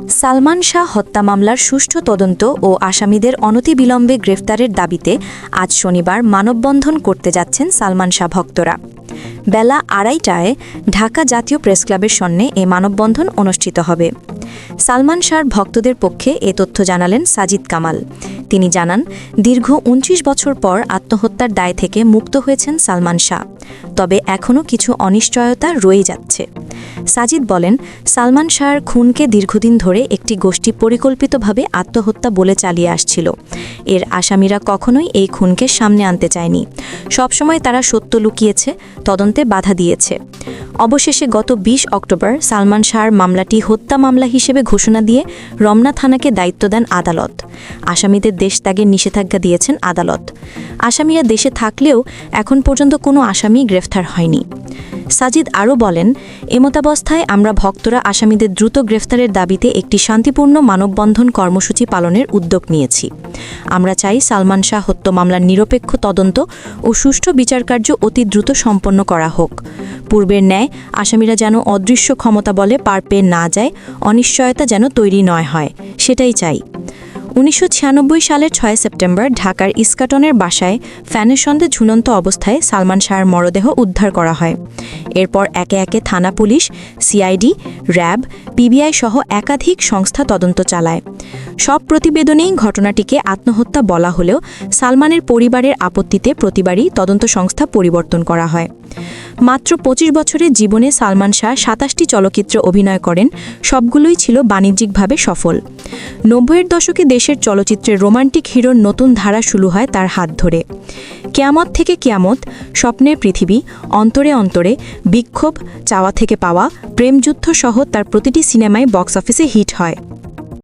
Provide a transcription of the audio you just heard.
সালমান শাহ হত্যা মামলার সুষ্ঠু তদন্ত ও আসামিদের অনতিবিলম্বে গ্রেফতারের দাবিতে আজ শনিবার মানববন্ধন করতে যাচ্ছেন সালমান শাহ ভক্তরা। বেলা 2:30টায় ঢাকা জাতীয় প্রেসক্লাবের সামনে এ মানববন্ধন অনুষ্ঠিত হবে। সালমান শাহর ভক্তদের পক্ষে এ তথ্য জানালেন সাজিদ কামাল। তিনি জানান, দীর্ঘ ২৯ বছর পর আত্মহত্যার দায় থেকে মুক্ত হয়েছেন সালমান শাহ, তবে এখনও কিছু অনিশ্চয়তা রয়ে যাচ্ছে। সাজিদ বলেন, সালমান শাহর খুনকে দীর্ঘদিন ধরে একটি গোষ্ঠী পরিকল্পিতভাবে আত্মহত্যা বলে চালিয়ে আসছিল। এর আসামিরা কখনোই এই খুনকে সামনে আনতে চায়নি। সবসময় তারা সত্য লুকিয়েছে, তদন্তে বাধা দিয়েছে। অবশেষে গত ২০ অক্টোবর সালমান শাহর মামলাটি হত্যা মামলা হিসেবে ঘোষণা দিয়ে রমনা থানাকে দায়িত্ব দেন আদালত। আসামিদের দেশ ত্যাগের নিষেধাজ্ঞা দিয়েছেন আদালত। আসামিরা দেশে থাকলেও এখন পর্যন্ত কোনো আসামি গ্রেফতার হয়নি। সাজিদ আরও বলেন, এমতাবস্থায় আমরা ভক্তরা আসামিদের দ্রুত গ্রেফতারের দাবিতে একটি শান্তিপূর্ণ মানববন্ধন কর্মসূচি পালনের উদ্যোগ নিয়েছি। আমরা চাই সালমান শাহ হত্যা মামলার নিরপেক্ষ তদন্ত ও সুষ্ঠু বিচারকার্য অতি দ্রুত সম্পন্ন করা হোক। পূর্বের ন্যায় আসামিরা যেন অদৃশ্য ক্ষমতা বলে পার পেয়ে না যায়, অনিশ্চয়তা যেন তৈরি নয় হয়, সেটাই চাই। ১৯৯৬ সালের ৬ সেপ্টেম্বর ঢাকার ইস্কাটনের বাসায় ফ্যানের সঙ্গে ঝুলন্ত অবস্থায় সালমান শাহর মরদেহ উদ্ধার করা হয়। এরপর একে একে থানা পুলিশ, সিআইডি, র্যাব, পিবিআই সহ একাধিক সংস্থা তদন্ত চালায়। সব প্রতিবেদনেই ঘটনাটিকে আত্মহত্যা বলা হলেও সালমানের পরিবারের আপত্তিতে প্রতিবারই তদন্ত সংস্থা পরিবর্তন করা হয়। মাত্র ২৫ বছরের জীবনে সালমান শাহ ২৭টি চলচ্চিত্রে অভিনয় করেন, সবগুলোই ছিল বাণিজ্যিকভাবে সফল। ৯০-এর দশকে দেশের চলচ্চিত্রের রোমান্টিক হিরোর নতুন ধারা শুরু হয় তার হাত ধরে। কেয়ামত থেকে কেয়ামত, স্বপ্নের পৃথিবী, অন্তরে অন্তরে, বিক্ষোভ, চাওয়া থেকে পাওয়া, প্রেমযুদ্ধ সহ তার প্রতিটি সিনেমাই বক্স অফিসে হিট হয়।